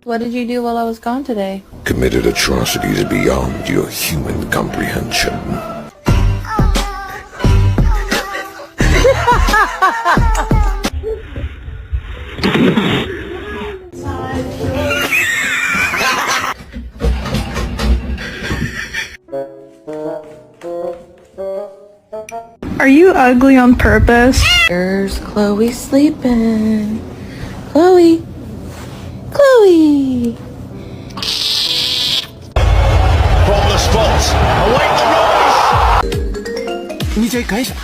What did you do while I was gone today? Committed atrocities beyond your human comprehension. Are you ugly on purpose? There's Chloe sleeping. Chloe. Chloe. From the spot, await the rise. 你这干啥？